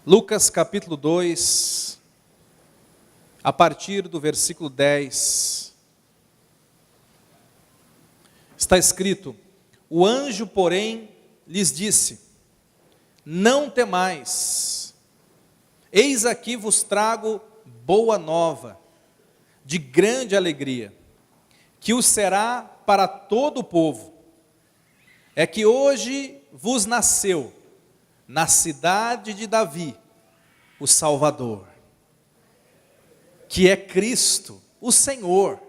Lucas capítulo 2, a partir do versículo 10, está escrito: o anjo, porém, lhes disse: não temais, eis aqui vos trago boa nova, de grande alegria, que o será para todo o povo. É que hoje vos nasceu, na cidade de Davi, o Salvador, que é Cristo, o Senhor.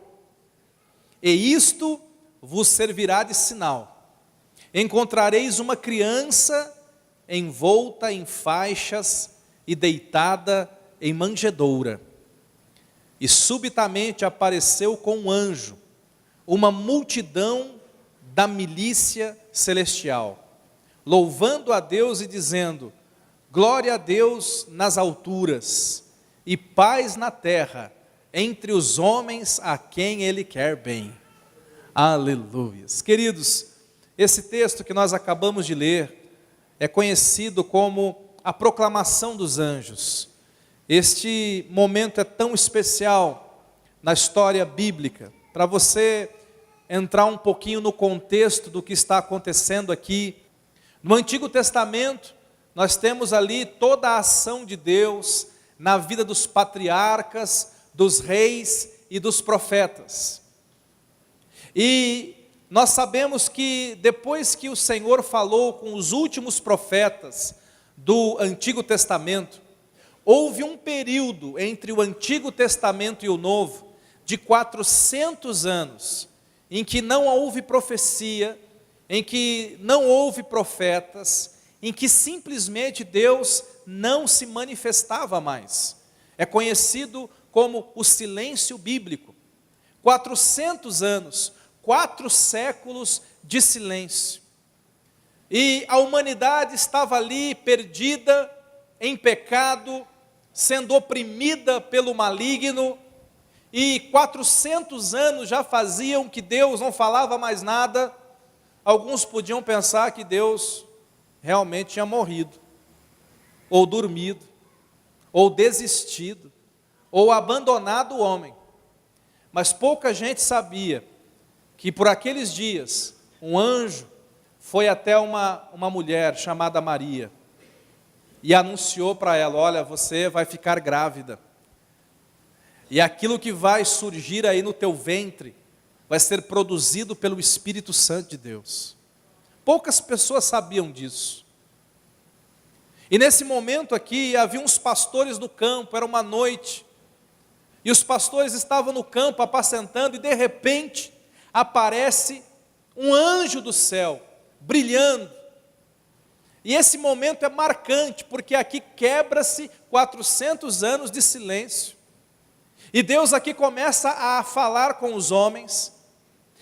E isto vos servirá de sinal: encontrareis uma criança envolta em faixas e deitada em manjedoura. E subitamente apareceu com um anjo uma multidão da milícia celestial, louvando a Deus e dizendo: glória a Deus nas alturas, e paz na terra, entre os homens a quem Ele quer bem. Aleluias. Queridos, esse texto que nós acabamos de ler é conhecido como a proclamação dos anjos. Este momento é tão especial na história bíblica. Para você entrar um pouquinho no contexto do que está acontecendo aqui, no Antigo Testamento, nós temos ali toda a ação de Deus na vida dos patriarcas, dos reis e dos profetas. E nós sabemos que depois que o Senhor falou com os últimos profetas do Antigo Testamento, houve um período entre o Antigo Testamento e o Novo de 400 anos, em que não houve profecia, em que não houve profetas, em que simplesmente Deus não se manifestava mais. É conhecido como o silêncio bíblico. 400 anos, 4 séculos de silêncio. E a humanidade estava ali perdida, em pecado, sendo oprimida pelo maligno, e 400 anos já faziam que Deus não falava mais nada. Alguns podiam pensar que Deus realmente tinha morrido, ou dormido, ou desistido, ou abandonado o homem. Mas pouca gente sabia que por aqueles dias, um anjo foi até uma mulher chamada Maria, e anunciou para ela: olha, você vai ficar grávida, e aquilo que vai surgir aí no teu ventre, vai ser produzido pelo Espírito Santo de Deus. Poucas pessoas sabiam disso. E nesse momento aqui, havia uns pastores no campo, era uma noite, e os pastores estavam no campo apacentando, e de repente, aparece um anjo do céu, brilhando. E esse momento é marcante, porque aqui quebra-se 400 anos de silêncio. E Deus aqui começa a falar com os homens,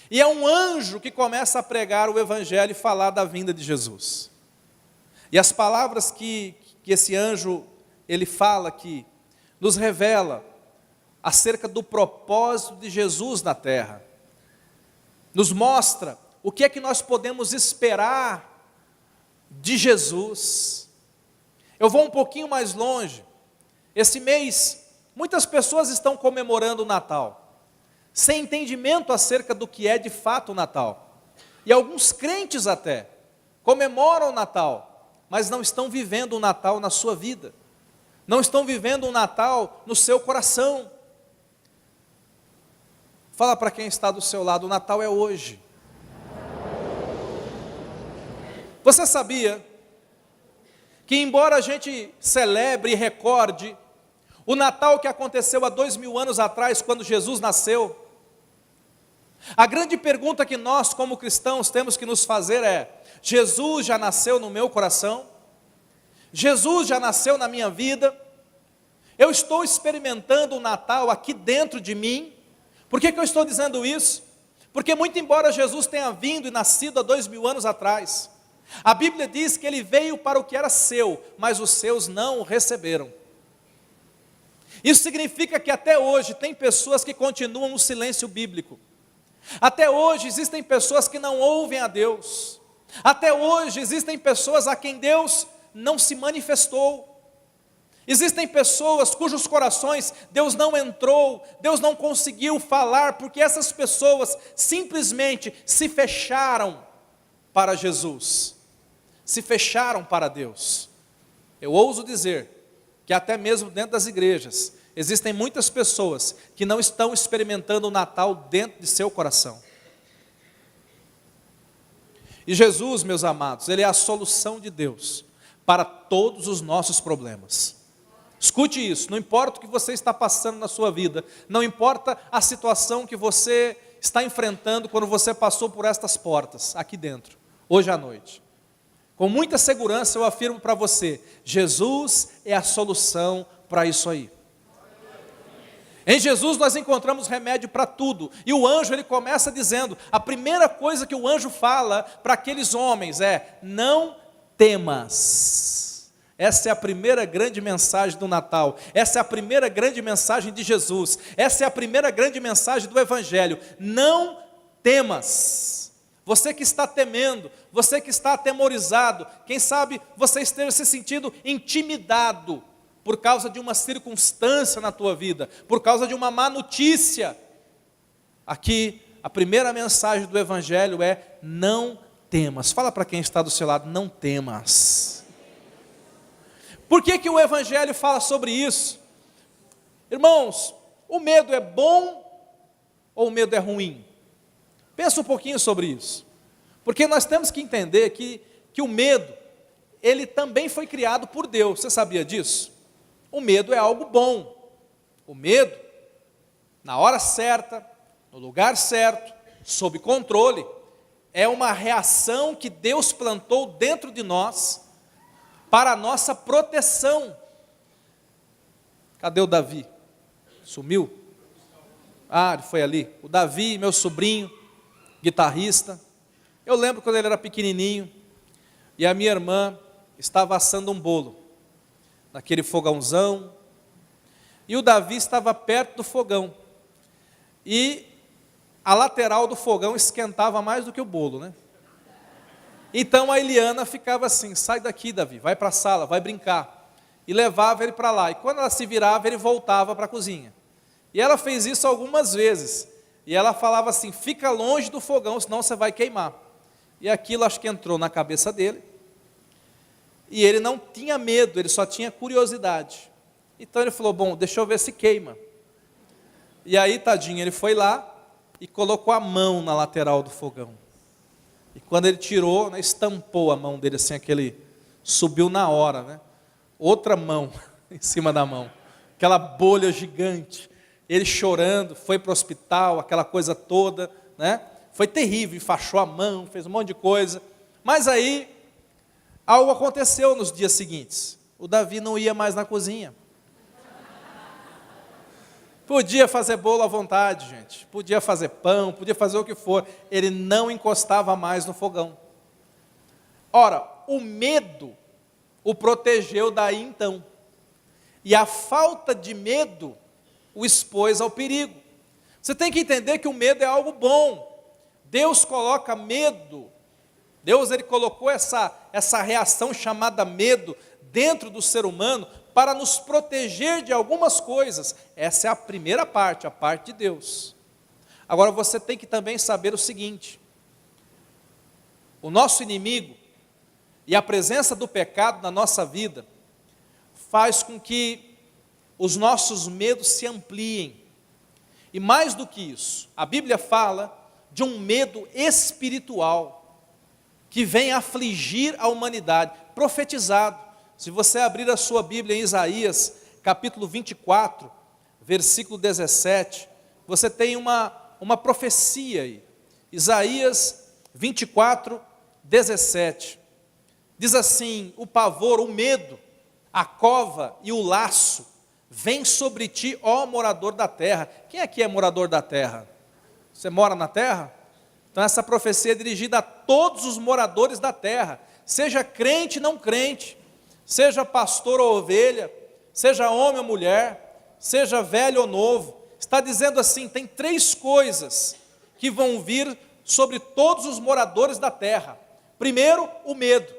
e é um anjo que começa a pregar o Evangelho e falar da vinda de Jesus. E as palavras que esse anjo, ele fala aqui, nos revela acerca do propósito de Jesus na terra. Nos mostra o que é que nós podemos esperar de Jesus. Eu vou um pouquinho mais longe. Esse mês, muitas pessoas estão comemorando o Natal, sem entendimento acerca do que é de fato o Natal. E alguns crentes até comemoram o Natal, mas não estão vivendo o Natal na sua vida, não estão vivendo o Natal no seu coração. Fala para quem está do seu lado: o Natal é hoje. Você sabia que, embora a gente celebre e recorde o Natal que aconteceu há 2000 anos atrás, quando Jesus nasceu, a grande pergunta que nós, como cristãos, temos que nos fazer é: Jesus já nasceu no meu coração? Jesus já nasceu na minha vida? Eu estou experimentando o Natal aqui dentro de mim? Por que eu estou dizendo isso? Porque muito embora Jesus tenha vindo e nascido há 2000 anos atrás, a Bíblia diz que Ele veio para o que era seu, mas os seus não o receberam. Isso significa que até hoje tem pessoas que continuam no silêncio bíblico. Até hoje existem pessoas que não ouvem a Deus. Até hoje existem pessoas a quem Deus não se manifestou. Existem pessoas cujos corações Deus não entrou, Deus não conseguiu falar, porque essas pessoas simplesmente se fecharam para Jesus, se fecharam para Deus. Eu ouso dizer que até mesmo dentro das igrejas, existem muitas pessoas que não estão experimentando o Natal dentro de seu coração. E Jesus, meus amados, Ele é a solução de Deus para todos os nossos problemas. Escute isso, não importa o que você está passando na sua vida, não importa a situação que você está enfrentando quando você passou por estas portas, aqui dentro, hoje à noite. Com muita segurança eu afirmo para você, Jesus é a solução para isso aí. Em Jesus nós encontramos remédio para tudo, e o anjo ele começa dizendo, a primeira coisa que o anjo fala para aqueles homens é, não temas. Essa é a primeira grande mensagem do Natal, essa é a primeira grande mensagem de Jesus, essa é a primeira grande mensagem do Evangelho, não temas. Você que está temendo, você que está atemorizado, quem sabe você esteja se sentindo intimidado, por causa de uma circunstância na tua vida, por causa de uma má notícia. Aqui, a primeira mensagem do Evangelho é, não temas. Fala para quem está do seu lado, não temas. Por que o Evangelho fala sobre isso? Irmãos, o medo é bom ou o medo é ruim? Pensa um pouquinho sobre isso. Porque nós temos que entender que o medo, ele também foi criado por Deus. Você sabia disso? O medo é algo bom. O medo, na hora certa, no lugar certo, sob controle, é uma reação que Deus plantou dentro de nós para a nossa proteção. Cadê o Davi? Sumiu? Ah, ele foi ali. O Davi, meu sobrinho, guitarrista. Eu lembro quando ele era pequenininho e a minha irmã estava assando um bolo naquele fogãozão, e o Davi estava perto do fogão, e a lateral do fogão esquentava mais do que o bolo, né? Então a Eliana ficava assim, sai daqui Davi, vai para a sala, vai brincar, e levava ele para lá, e quando ela se virava, ele voltava para a cozinha, e ela fez isso algumas vezes, e ela falava assim, fica longe do fogão, senão você vai queimar, e aquilo acho que entrou na cabeça dele, e ele não tinha medo, ele só tinha curiosidade. Então ele falou, bom, deixa eu ver se queima. E aí, tadinho, ele foi lá e colocou a mão na lateral do fogão. E quando ele tirou, né, estampou a mão dele assim, aquele, subiu na hora, né? Outra mão em cima da mão, aquela bolha gigante. Ele chorando, foi para o hospital, aquela coisa toda, né? Foi terrível, enfaixou a mão, fez um monte de coisa. Mas aí, algo aconteceu nos dias seguintes. O Davi não ia mais na cozinha. Podia fazer bolo à vontade, gente. Podia fazer pão, podia fazer o que for. Ele não encostava mais no fogão. Ora, o medo o protegeu daí então. E a falta de medo o expôs ao perigo. Você tem que entender que o medo é algo bom. Deus coloca medo. Deus ele colocou essa reação chamada medo dentro do ser humano para nos proteger de algumas coisas. Essa é a primeira parte, a parte de Deus. Agora você tem que também saber o seguinte: o nosso inimigo e a presença do pecado na nossa vida faz com que os nossos medos se ampliem. E mais do que isso, a Bíblia fala de um medo espiritual que vem afligir a humanidade, profetizado. Se você abrir a sua Bíblia em Isaías, capítulo 24, versículo 17, você tem uma profecia aí. Isaías 24, 17. Diz assim: o pavor, o medo, a cova e o laço vem sobre ti, ó morador da terra. Quem aqui é morador da terra? Você mora na terra? Então essa profecia é dirigida a todos os moradores da terra, seja crente ou não crente, seja pastor ou ovelha, seja homem ou mulher, seja velho ou novo. Está dizendo assim, tem 3 coisas que vão vir sobre todos os moradores da terra. Primeiro, o medo.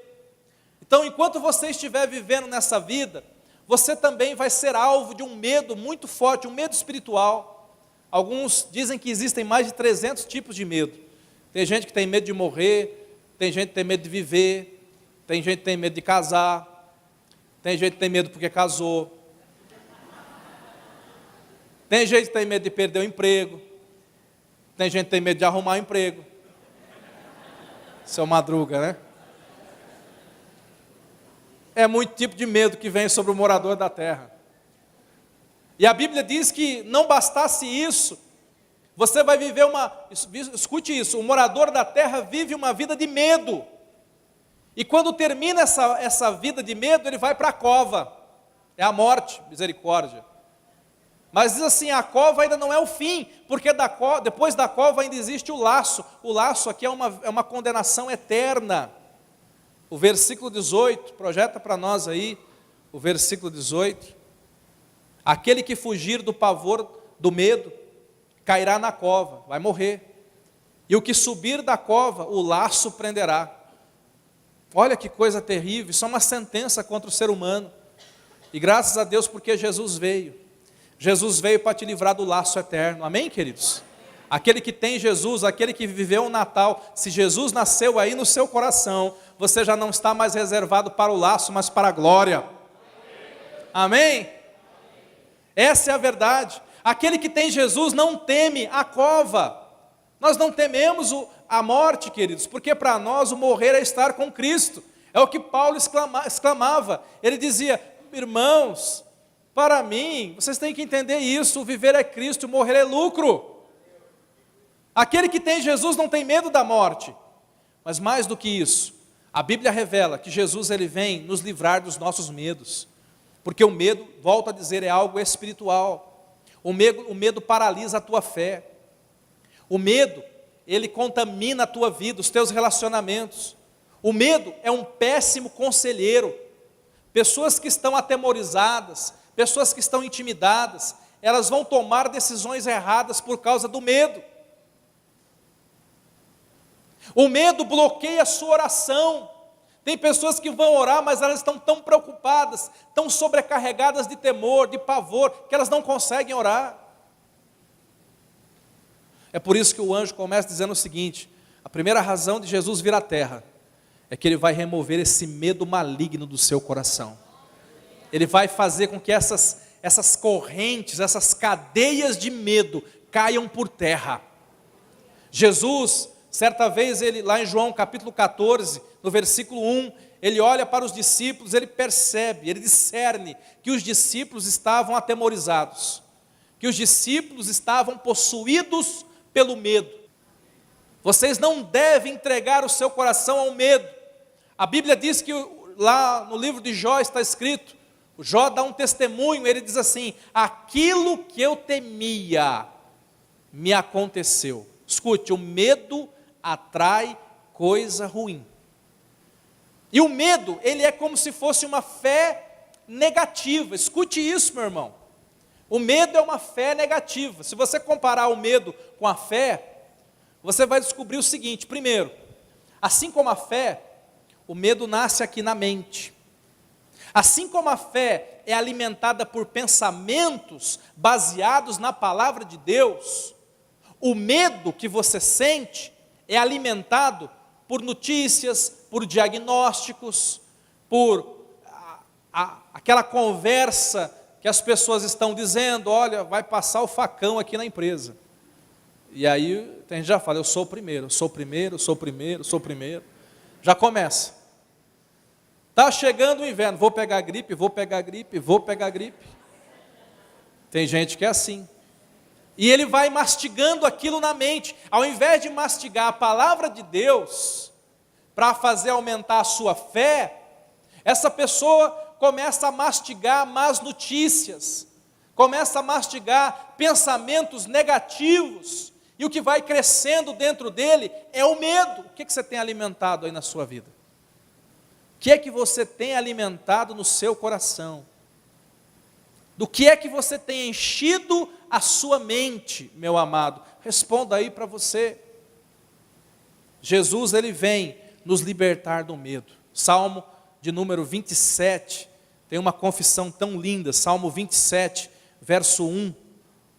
Então, enquanto você estiver vivendo nessa vida, você também vai ser alvo de um medo muito forte, um medo espiritual. Alguns dizem que existem mais de 300 tipos de medo. Tem gente que tem medo de morrer, tem gente que tem medo de viver, tem gente que tem medo de casar, tem gente que tem medo porque casou, tem gente que tem medo de perder o emprego, tem gente que tem medo de arrumar um emprego. Seu Madruga, né? É muito tipo de medo que vem sobre o morador da terra. E a Bíblia diz que não bastasse isso, você vai viver escute isso, o morador da terra vive uma vida de medo. E quando termina essa vida de medo, ele vai para a cova. É a morte, misericórdia. Mas diz assim, a cova ainda não é o fim, porque depois da cova ainda existe o laço. O laço aqui é uma condenação eterna. O versículo 18, projeta para nós aí, o versículo 18. Aquele que fugir do pavor, do medo, cairá na cova, vai morrer. E o que subir da cova, o laço prenderá. Olha que coisa terrível, isso é uma sentença contra o ser humano. E graças a Deus porque Jesus veio. Jesus veio para te livrar do laço eterno, amém, queridos? Aquele que tem Jesus, aquele que viveu o Natal, se Jesus nasceu aí no seu coração, você já não está mais reservado para o laço, mas para a glória. Amém? Essa é a verdade. Aquele que tem Jesus não teme a cova. Nós não tememos a morte, queridos, porque para nós o morrer é estar com Cristo. É o que Paulo exclamava. Ele dizia, irmãos, para mim, vocês têm que entender isso, o viver é Cristo, o morrer é lucro. Aquele que tem Jesus não tem medo da morte. Mas mais do que isso, a Bíblia revela que Jesus ele vem nos livrar dos nossos medos. Porque o medo, volto a dizer, é algo espiritual. O medo paralisa a tua fé. O medo, ele contamina a tua vida, os teus relacionamentos. O medo é um péssimo conselheiro. Pessoas que estão atemorizadas, pessoas que estão intimidadas, elas vão tomar decisões erradas por causa do medo. O medo bloqueia a sua oração. Tem pessoas que vão orar, mas elas estão tão preocupadas, tão sobrecarregadas de temor, de pavor, que elas não conseguem orar. É por isso que o anjo começa dizendo o seguinte, a primeira razão de Jesus vir à terra, é que ele vai remover esse medo maligno do seu coração. Ele vai fazer com que essas correntes, essas cadeias de medo caiam por terra. Jesus, certa vez, ele lá em João capítulo 14, no versículo 1, ele olha para os discípulos, ele percebe, ele discerne que os discípulos estavam atemorizados, que os discípulos estavam possuídos pelo medo. Vocês não devem entregar o seu coração ao medo. A Bíblia diz que lá no livro de Jó está escrito, o Jó dá um testemunho, ele diz assim, aquilo que eu temia me aconteceu. Escute, o medo atrai coisa ruim. E o medo, ele é como se fosse uma fé negativa. Escute isso, meu irmão. O medo é uma fé negativa. Se você comparar o medo com a fé, você vai descobrir o seguinte, primeiro, assim como a fé, o medo nasce aqui na mente. Assim como a fé é alimentada por pensamentos baseados na palavra de Deus, o medo que você sente é alimentado por notícias, por diagnósticos, por aquela conversa que as pessoas estão dizendo, olha, vai passar o facão aqui na empresa. E aí, tem gente já fala, eu sou o primeiro, sou o primeiro, sou o primeiro, sou o primeiro. Já começa. Está chegando o inverno, vou pegar gripe, vou pegar gripe, vou pegar gripe. Tem gente que é assim. E ele vai mastigando aquilo na mente. Ao invés de mastigar a palavra de Deus, para fazer aumentar a sua fé, essa pessoa começa a mastigar más notícias, começa a mastigar pensamentos negativos, e o que vai crescendo dentro dele é o medo. O que você tem alimentado aí na sua vida? O que é que você tem alimentado no seu coração? Do que é que você tem enchido a sua mente, meu amado? Responda aí para você. Jesus, ele vem nos libertar do medo. Salmo de número 27, Tem uma confissão tão linda, Salmo 27, verso 1.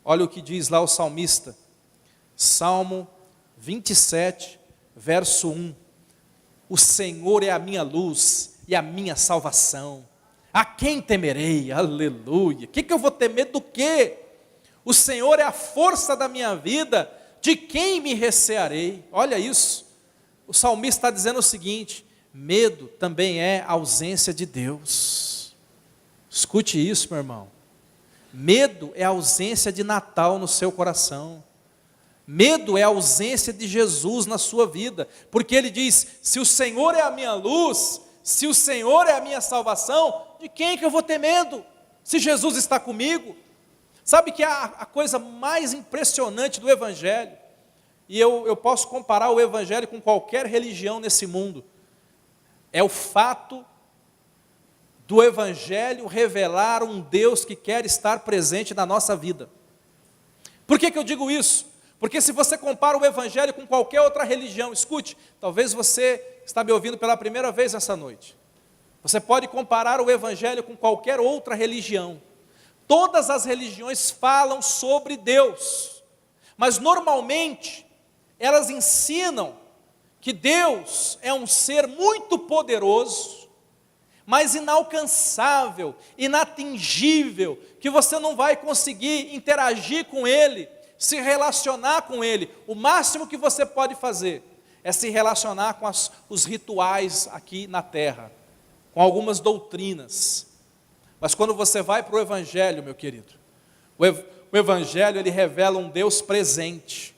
Olha o que diz lá o salmista. Salmo 27, verso 1. O Senhor é a minha luz e a minha salvação. A quem temerei? Aleluia. O que eu vou temer do quê? O Senhor é a força da minha vida. De quem me recearei? Olha isso. O salmista está dizendo o seguinte: medo também é ausência de Deus. Escute isso, meu irmão. Medo é a ausência de Natal no seu coração. Medo é a ausência de Jesus na sua vida, porque ele diz: se o Senhor é a minha luz, se o Senhor é a minha salvação, de quem que eu vou ter medo? Se Jesus está comigo. Sabe que a coisa mais impressionante do Evangelho, e eu posso comparar o Evangelho com qualquer religião nesse mundo, é o fato do Evangelho revelar um Deus que quer estar presente na nossa vida. Por que eu digo isso? Porque se você compara o Evangelho com qualquer outra religião, escute, talvez você está me ouvindo pela primeira vez nessa noite. Você pode comparar o Evangelho com qualquer outra religião. Todas as religiões falam sobre Deus, mas normalmente elas ensinam que Deus é um ser muito poderoso, mas inalcançável, inatingível, que você não vai conseguir interagir com Ele, se relacionar com Ele. O máximo que você pode fazer é se relacionar com os rituais aqui na terra, com algumas doutrinas. Mas quando você vai para o Evangelho, meu querido, o Evangelho ele revela um Deus presente,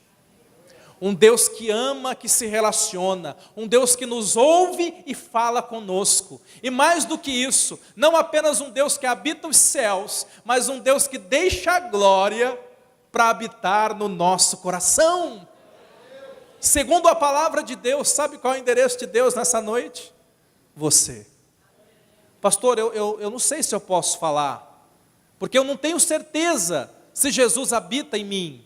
um Deus que ama, que se relaciona, um Deus que nos ouve e fala conosco. E mais do que isso, não apenas um Deus que habita os céus, mas um Deus que deixa a glória para habitar no nosso coração. Segundo a palavra de Deus, sabe qual é o endereço de Deus nessa noite? Você. Pastor, eu não sei se eu posso falar, porque eu não tenho certeza se Jesus habita em mim.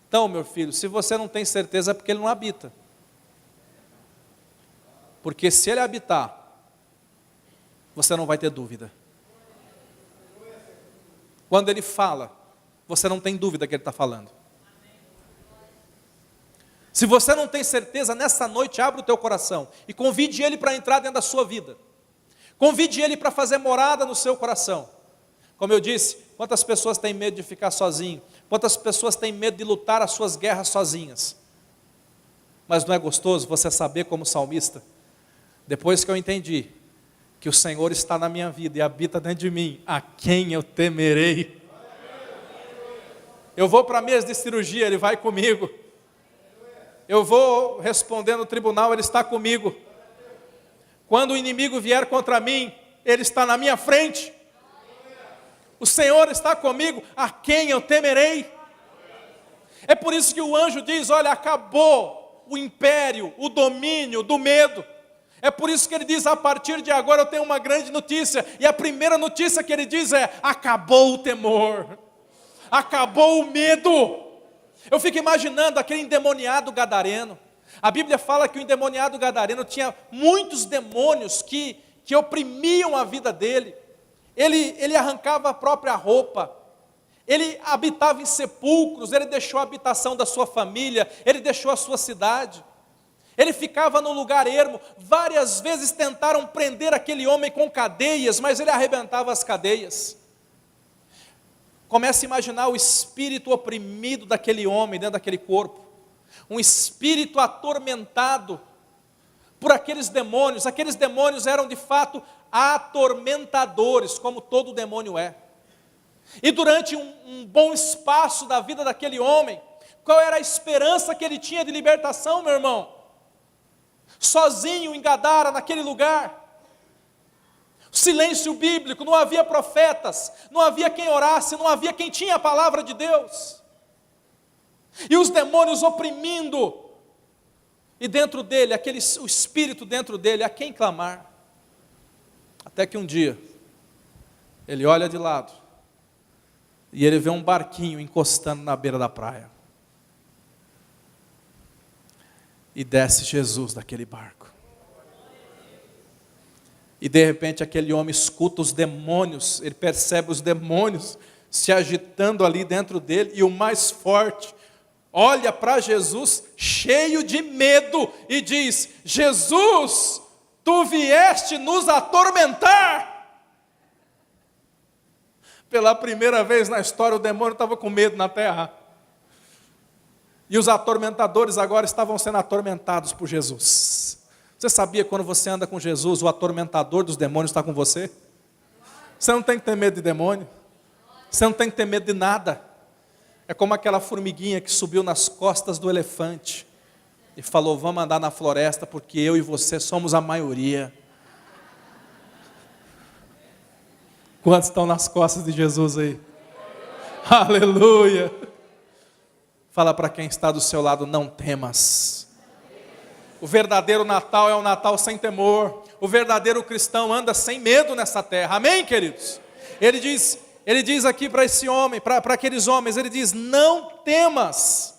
Então, meu filho, se você não tem certeza é porque Ele não habita. Porque se Ele habitar, você não vai ter dúvida. Quando Ele fala, você não tem dúvida que Ele está falando. Se você não tem certeza, nessa noite, abra o teu coração e convide Ele para entrar dentro da sua vida. Convide Ele para fazer morada no seu coração. Como eu disse, quantas pessoas têm medo de ficar sozinho? Quantas pessoas têm medo de lutar as suas guerras sozinhas? Mas não é gostoso você saber, como salmista, depois que eu entendi que o Senhor está na minha vida e habita dentro de mim, a quem eu temerei? Eu vou para a mesa de cirurgia, Ele vai comigo. Eu vou responder no tribunal, Ele está comigo. Quando o inimigo vier contra mim, Ele está na minha frente. O Senhor está comigo, a quem eu temerei? É por isso que o anjo diz: olha, acabou o império, o domínio do medo. É por isso que ele diz: a partir de agora eu tenho uma grande notícia. E a primeira notícia que ele diz é: acabou o temor, acabou o medo. Eu fico imaginando aquele endemoniado gadareno. A Bíblia fala que o endemoniado gadareno tinha muitos demônios que oprimiam a vida dele. Ele arrancava a própria roupa, ele habitava em sepulcros, ele deixou a habitação da sua família, ele deixou a sua cidade, ele ficava num lugar ermo. Várias vezes tentaram prender aquele homem com cadeias, mas ele arrebentava as cadeias. Comece a imaginar o espírito oprimido daquele homem dentro daquele corpo, um espírito atormentado por aqueles demônios. Aqueles demônios eram de fato atormentadores, como todo demônio é. E durante um bom espaço da vida daquele homem, qual era a esperança que ele tinha de libertação, meu irmão? Sozinho em Gadara, naquele lugar, silêncio bíblico, não havia profetas, não havia quem orasse, não havia quem tinha a palavra de Deus, e os demônios oprimindo, e dentro dele, o espírito dentro dele, a quem clamar? Até que um dia, ele olha de lado, e ele vê um barquinho encostando na beira da praia, e desce Jesus daquele barco. E de repente aquele homem escuta os demônios, ele percebe os demônios se agitando ali dentro dele, e o mais forte olha para Jesus cheio de medo e diz: Jesus, tu vieste nos atormentar. Pela primeira vez na história o demônio estava com medo na terra. E os atormentadores agora estavam sendo atormentados por Jesus. Você sabia, quando você anda com Jesus, o atormentador dos demônios está com você? Você não tem que ter medo de demônio. Você não tem que ter medo de nada. É como aquela formiguinha que subiu nas costas do elefante e falou: vamos andar na floresta, porque eu e você somos a maioria. Quantos estão nas costas de Jesus aí? Aleluia! Fala para quem está do seu lado: não temas. O verdadeiro Natal é um Natal sem temor. O verdadeiro cristão anda sem medo nessa terra. Amém, queridos? Ele diz aqui para esse homem, para aqueles homens, ele diz: não temas.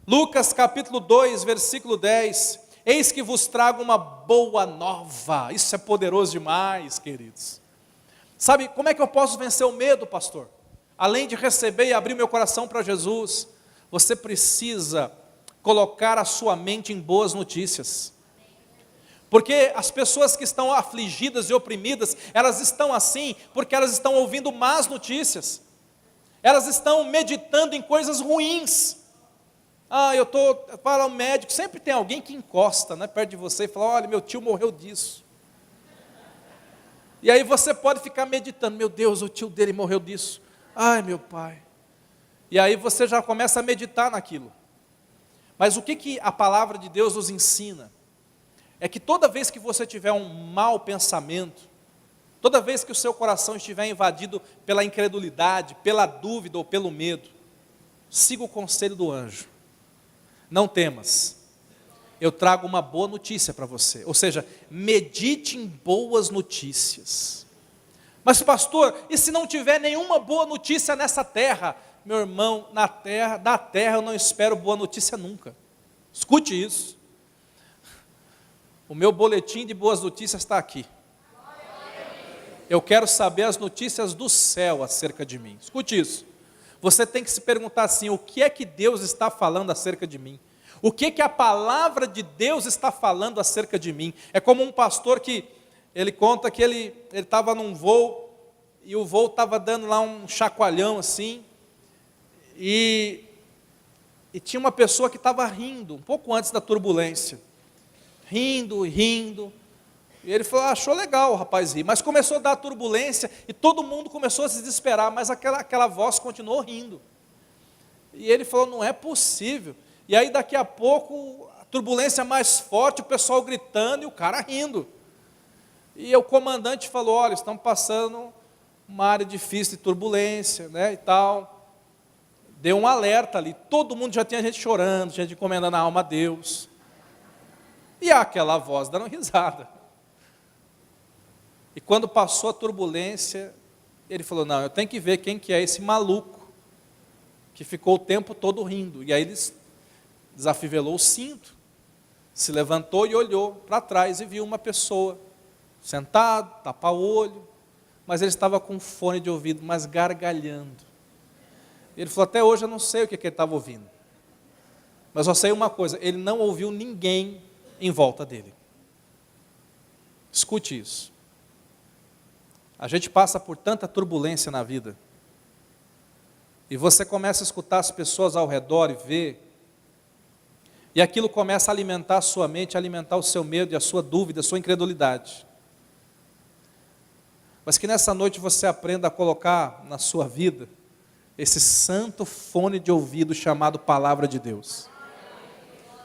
Lucas capítulo 2, versículo 10. Eis que vos trago uma boa nova. Isso é poderoso demais, queridos. Sabe como é que eu posso vencer o medo, pastor? Além de receber e abrir meu coração para Jesus, você precisa colocar a sua mente em boas notícias. Porque as pessoas que estão afligidas e oprimidas, elas estão assim porque elas estão ouvindo más notícias. Elas estão meditando em coisas ruins. Para o médico, sempre tem alguém que encosta, né, perto de você e fala: olha, meu tio morreu disso. E aí você pode ficar meditando: meu Deus, o tio dele morreu disso. Ai, meu pai. E aí você já começa a meditar naquilo. Mas o que a palavra de Deus nos ensina? É que toda vez que você tiver um mau pensamento, toda vez que o seu coração estiver invadido pela incredulidade, pela dúvida ou pelo medo, siga o conselho do anjo. Não temas. Eu trago uma boa notícia para você. Ou seja, medite em boas notícias. Mas pastor, e se não tiver nenhuma boa notícia nessa terra? Meu irmão, da terra eu não espero boa notícia nunca. Escute isso. O meu boletim de boas notícias está aqui. Eu quero saber as notícias do céu acerca de mim. Escute isso. Você tem que se perguntar assim: o que é que Deus está falando acerca de mim? O que é que a palavra de Deus está falando acerca de mim? É como um pastor que, ele conta que ele estava num voo, e o voo estava dando lá um chacoalhão assim, e tinha uma pessoa que estava rindo, um pouco antes da turbulência, rindo, e ele falou: achou legal o rapaz rir, mas começou a dar turbulência, e todo mundo começou a se desesperar, mas aquela voz continuou rindo, e ele falou: não é possível. E aí daqui a pouco, a turbulência mais forte, o pessoal gritando e o cara rindo, e o comandante falou: olha, estamos passando uma área difícil de turbulência, né, e tal. Deu um alerta ali, todo mundo já tinha gente chorando, gente encomendando a alma a Deus, e aquela voz dando risada. E quando passou a turbulência, ele falou: não, eu tenho que ver quem que é esse maluco, que ficou o tempo todo rindo. E aí ele desafivelou o cinto, se levantou e olhou para trás e viu uma pessoa, sentado, tapa o olho, mas ele estava com fone de ouvido, mas gargalhando. Ele falou: até hoje eu não sei o que ele estava ouvindo, mas só sei uma coisa: ele não ouviu ninguém em volta dele. Escute isso. A gente passa por tanta turbulência na vida, e você começa a escutar as pessoas ao redor e ver, e aquilo começa a alimentar a sua mente, a alimentar o seu medo, e a sua dúvida, a sua incredulidade. Mas que nessa noite você aprenda a colocar na sua vida esse santo fone de ouvido chamado Palavra de Deus.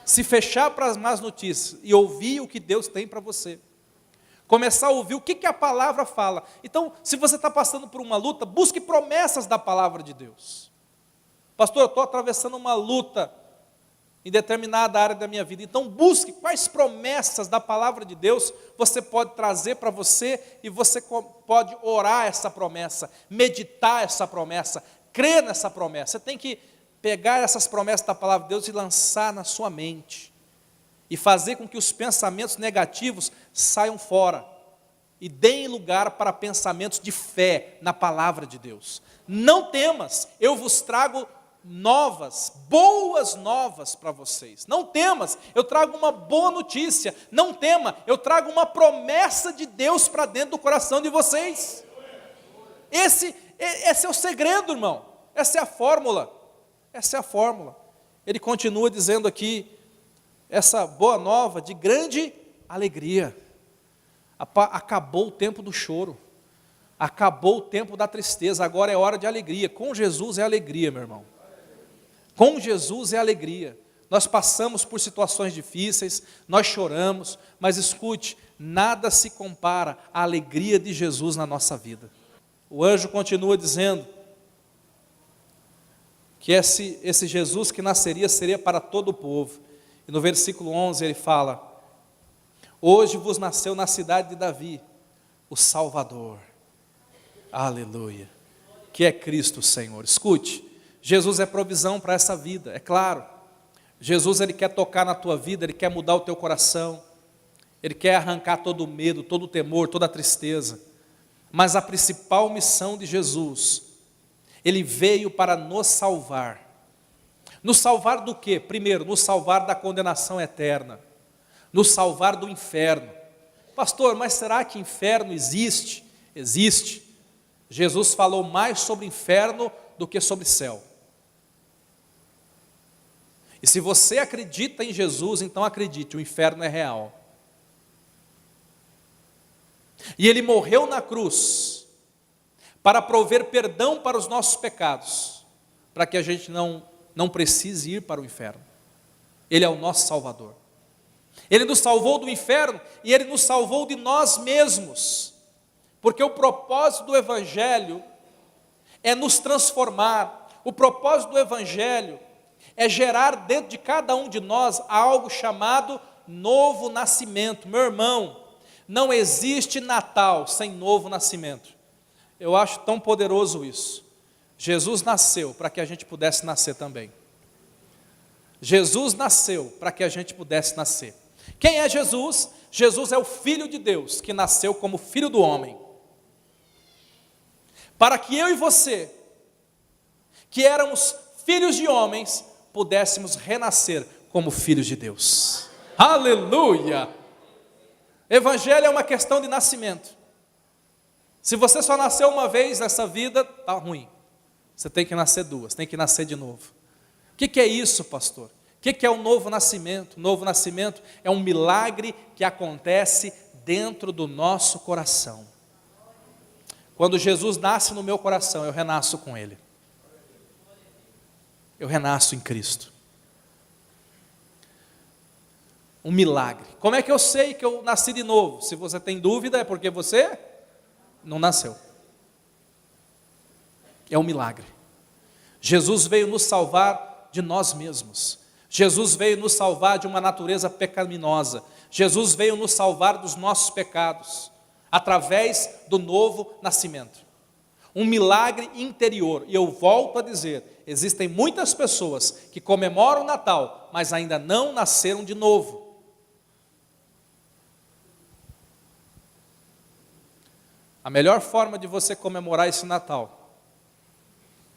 Se fechar para as más notícias e ouvir o que Deus tem para você. Começar a ouvir o que a palavra fala. Então, se você está passando por uma luta, busque promessas da palavra de Deus. Pastor, eu estou atravessando uma luta em determinada área da minha vida. Então busque quais promessas da palavra de Deus você pode trazer para você, e você pode orar essa promessa, meditar essa promessa, crer nessa promessa. Você tem que pegar essas promessas da palavra de Deus e lançar na sua mente, e fazer com que os pensamentos negativos saiam fora. e deem lugar para pensamentos de fé na palavra de Deus. Não temas, eu vos trago novas, boas novas para vocês. Não temas, eu trago uma boa notícia. Não tema, eu trago uma promessa de Deus para dentro do coração de vocês. Esse é o segredo, irmão. Essa é a fórmula. Essa é a fórmula. Ele continua dizendo aqui, essa boa nova de grande alegria. Acabou o tempo do choro. Acabou o tempo da tristeza. Agora é hora de alegria. Com Jesus é alegria, meu irmão. Com Jesus é alegria. Nós passamos por situações difíceis, nós choramos, mas escute, nada se compara à alegria de Jesus na nossa vida. O anjo continua dizendo que esse Jesus que nasceria seria para todo o povo. E no versículo 11 ele fala: hoje vos nasceu na cidade de Davi o Salvador, aleluia, que é Cristo Senhor. Escute, Jesus é provisão para essa vida, é claro. Jesus, ele quer tocar na tua vida, ele quer mudar o teu coração, ele quer arrancar todo o medo, todo o temor, toda a tristeza. Mas a principal missão de Jesus, ele veio para nos salvar. Nos salvar do quê? Primeiro, nos salvar da condenação eterna, nos salvar do inferno. Pastor, mas será que inferno existe? Existe. Jesus falou mais sobre inferno do que sobre céu. E se você acredita em Jesus, então acredite, o inferno é real. E ele morreu na cruz para prover perdão para os nossos pecados, para que a gente não precise ir para o inferno. Ele é o nosso Salvador. Ele nos salvou do inferno e ele nos salvou de nós mesmos, porque o propósito do Evangelho é nos transformar. O propósito do Evangelho é gerar dentro de cada um de nós algo chamado novo nascimento. Meu irmão, não existe Natal sem novo nascimento. Eu acho tão poderoso isso. Jesus nasceu para que a gente pudesse nascer também. Jesus nasceu para que a gente pudesse nascer. Quem é Jesus? Jesus é o Filho de Deus, que nasceu como Filho do homem. Para que eu e você, que éramos filhos de homens, pudéssemos renascer como filhos de Deus. Aleluia! Evangelho é uma questão de nascimento. Se você só nasceu uma vez nessa vida, está ruim. Você tem que nascer duas, tem que nascer de novo. O que é isso, pastor? O que é o novo nascimento? O novo nascimento é um milagre que acontece dentro do nosso coração. Quando Jesus nasce no meu coração, eu renasço com Ele. Eu renasço em Cristo. Um milagre. Como é que eu sei que eu nasci de novo? Se você tem dúvida, é porque você não nasceu. É um milagre. Jesus veio nos salvar de nós mesmos. Jesus veio nos salvar de uma natureza pecaminosa. Jesus veio nos salvar dos nossos pecados, através do novo nascimento. Um milagre interior. E eu volto a dizer, existem muitas pessoas que comemoram o Natal, mas ainda não nasceram de novo. A melhor forma de você comemorar esse Natal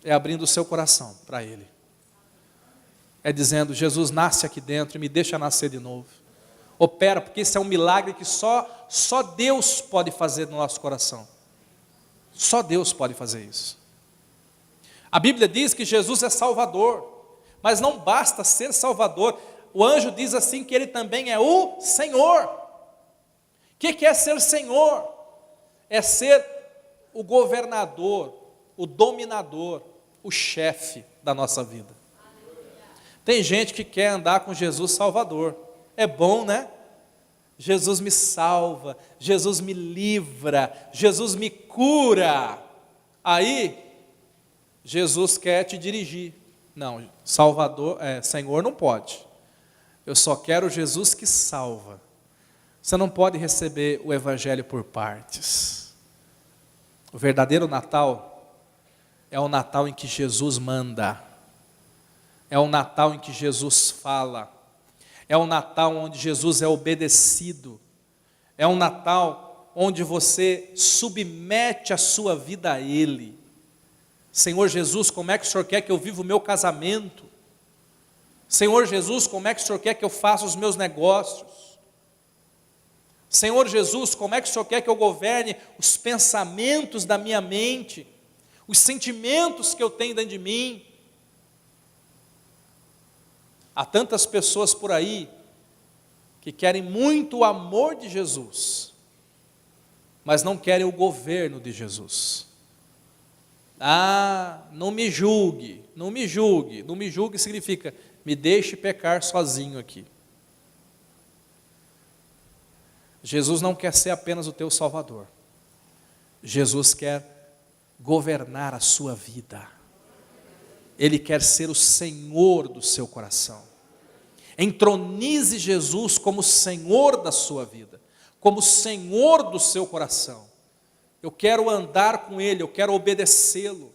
é abrindo o seu coração para Ele. É dizendo, Jesus nasce aqui dentro e me deixa nascer de novo. Opera, porque esse é um milagre que só Deus pode fazer no nosso coração. Só Deus pode fazer isso. A Bíblia diz que Jesus é Salvador, mas não basta ser Salvador. O anjo diz assim que Ele também é o Senhor. O que é ser Senhor? É ser o governador, o dominador, o chefe da nossa vida. Tem gente que quer andar com Jesus Salvador. É bom, né? Jesus me salva, Jesus me livra, Jesus me cura. Aí, Jesus quer te dirigir. Não, Salvador, Senhor não pode. Eu só quero Jesus que salva. Você não pode receber o Evangelho por partes. O verdadeiro Natal é o Natal em que Jesus manda. É o Natal em que Jesus fala. É um Natal onde Jesus é obedecido. É um Natal onde você submete a sua vida a Ele. Senhor Jesus, como é que o Senhor quer que eu viva o meu casamento? Senhor Jesus, como é que o Senhor quer que eu faça os meus negócios? Senhor Jesus, como é que o Senhor quer que eu governe os pensamentos da minha mente, os sentimentos que eu tenho dentro de mim? Há tantas pessoas por aí que querem muito o amor de Jesus, mas não querem o governo de Jesus. Não me julgue, não me julgue. Não me julgue significa, me deixe pecar sozinho aqui. Jesus não quer ser apenas o teu Salvador. Jesus quer governar a sua vida. Ele quer ser o Senhor do seu coração. Entronize Jesus como Senhor da sua vida, como Senhor do seu coração. Eu quero andar com Ele, eu quero obedecê-lo,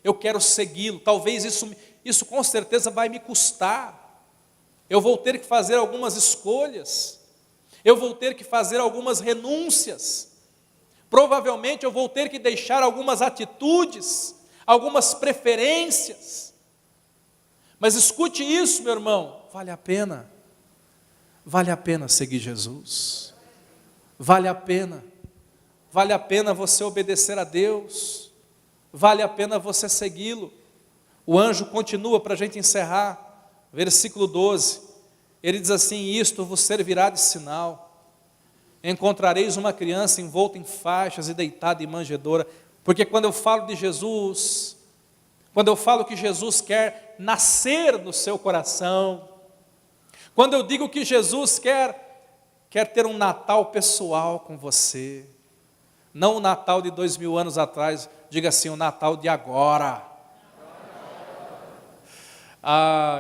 eu quero segui-lo. Talvez isso com certeza vai me custar. Eu vou ter que fazer algumas escolhas, eu vou ter que fazer algumas renúncias, provavelmente eu vou ter que deixar algumas atitudes, algumas preferências. Mas escute isso, meu irmão, vale a pena seguir Jesus, vale a pena você obedecer a Deus, vale a pena você segui-lo. O anjo continua para a gente encerrar, versículo 12, ele diz assim: isto vos servirá de sinal, encontrareis uma criança envolta em faixas e deitada em manjedoura. Porque quando eu falo de Jesus, quando eu falo que Jesus quer nascer no seu coração, quando eu digo que Jesus quer ter um Natal pessoal com você, não o Natal de 2000 anos atrás, diga assim, o Natal de agora.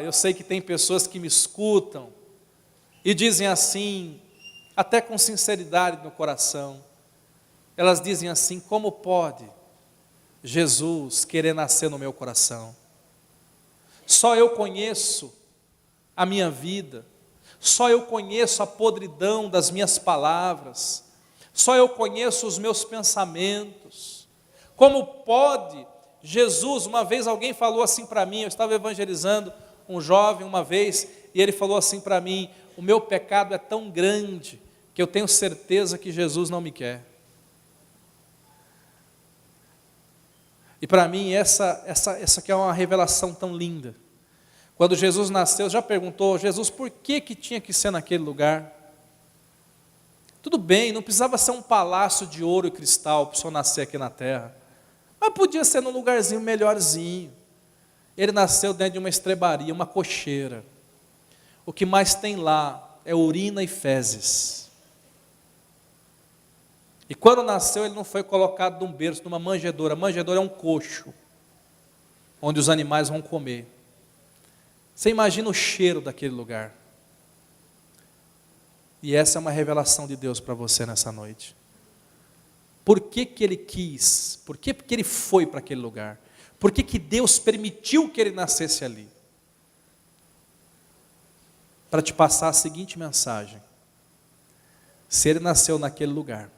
Eu sei que tem pessoas que me escutam e dizem assim, até com sinceridade no coração, elas dizem assim: como pode Jesus querer nascer no meu coração? Só eu conheço a minha vida, só eu conheço a podridão das minhas palavras, só eu conheço os meus pensamentos. Como pode Jesus? Uma vez alguém falou assim para mim, eu estava evangelizando um jovem uma vez, e ele falou assim para mim: o meu pecado é tão grande que eu tenho certeza que Jesus não me quer. E para mim essa aqui é uma revelação tão linda. Quando Jesus nasceu, já perguntou: Jesus, por que tinha que ser naquele lugar? Tudo bem, não precisava ser um palácio de ouro e cristal para o Senhor nascer aqui na terra, mas podia ser num lugarzinho melhorzinho. Ele nasceu dentro de uma estrebaria, uma cocheira. O que mais tem lá é urina e fezes. E quando nasceu, ele não foi colocado num berço, numa manjedoura. A manjedoura é um coxo, onde os animais vão comer. Você imagina o cheiro daquele lugar. E essa é uma revelação de Deus para você nessa noite. Por que ele quis? Por que ele foi para aquele lugar? Por que Deus permitiu que ele nascesse ali? Para te passar a seguinte mensagem: se ele nasceu naquele lugar,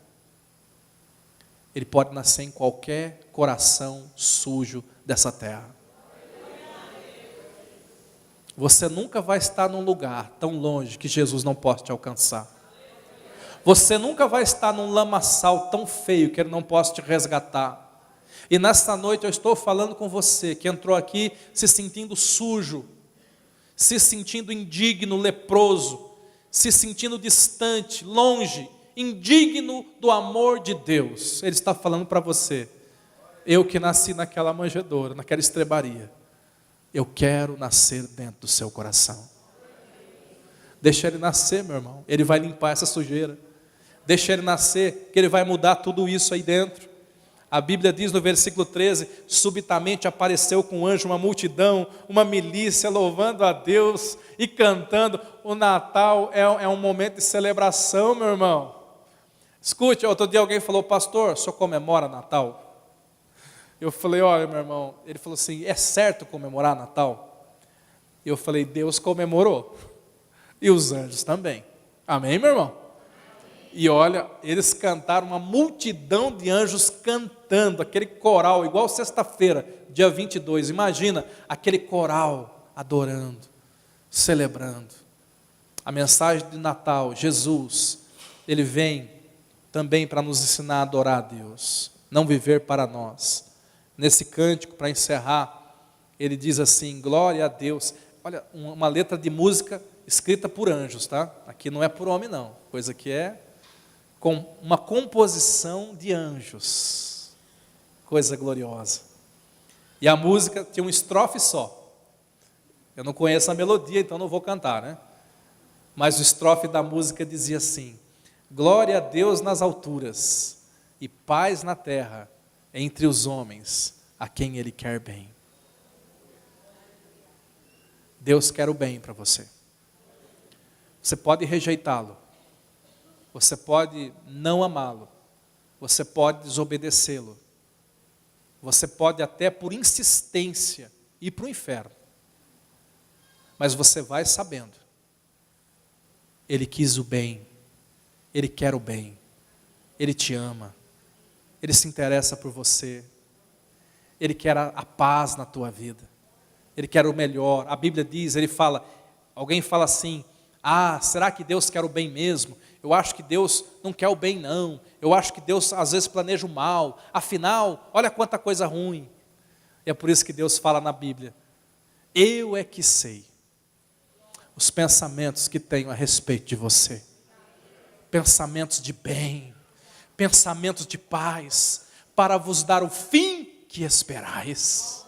ele pode nascer em qualquer coração sujo dessa terra. Você nunca vai estar num lugar tão longe que Jesus não possa te alcançar. Você nunca vai estar num lamaçal tão feio que Ele não possa te resgatar. E nesta noite eu estou falando com você que entrou aqui se sentindo sujo, se sentindo indigno, leproso, se sentindo distante, longe, indigno do amor de Deus. Ele está falando para você: eu que nasci naquela manjedoura, naquela estrebaria, eu quero nascer dentro do seu coração. Deixa ele nascer, meu irmão, ele vai limpar essa sujeira. Deixa ele nascer, que ele vai mudar tudo isso aí dentro. A Bíblia diz no versículo 13: subitamente apareceu com um anjo uma multidão, uma milícia, louvando a Deus e cantando. O Natal é um momento de celebração, meu irmão. Escute, outro dia alguém falou: pastor, o senhor comemora Natal? Eu falei: olha, meu irmão, ele falou assim: é certo comemorar Natal? Eu falei: Deus comemorou, e os anjos também. Amém, meu irmão? E olha, eles cantaram, uma multidão de anjos cantando, aquele coral, igual sexta-feira, dia 22. Imagina aquele coral adorando, celebrando. A mensagem de Natal, Jesus, Ele vem também para nos ensinar a adorar a Deus, não viver para nós. Nesse cântico, para encerrar, ele diz assim, glória a Deus. Olha, uma letra de música escrita por anjos, tá? Aqui não é por homem não, coisa que é com uma composição de anjos, coisa gloriosa. E a música tinha uma estrofe só. Eu não conheço a melodia, então não vou cantar, né? Mas o estrofe da música dizia assim, glória a Deus nas alturas e paz na terra entre os homens a quem Ele quer bem. Deus quer o bem para você. Você pode rejeitá-lo, você pode não amá-lo, você pode desobedecê-lo, você pode até por insistência ir para o inferno, mas você vai sabendo, Ele quis o bem, Ele quer o bem, Ele te ama, Ele se interessa por você, Ele quer a paz na tua vida, Ele quer o melhor. A Bíblia diz, Ele fala, alguém fala assim, será que Deus quer o bem mesmo? Eu acho que Deus não quer o bem não, eu acho que Deus às vezes planeja o mal, afinal, olha quanta coisa ruim. E é por isso que Deus fala na Bíblia, eu é que sei os pensamentos que tenho a respeito de você, pensamentos de bem, pensamentos de paz, para vos dar o fim que esperais.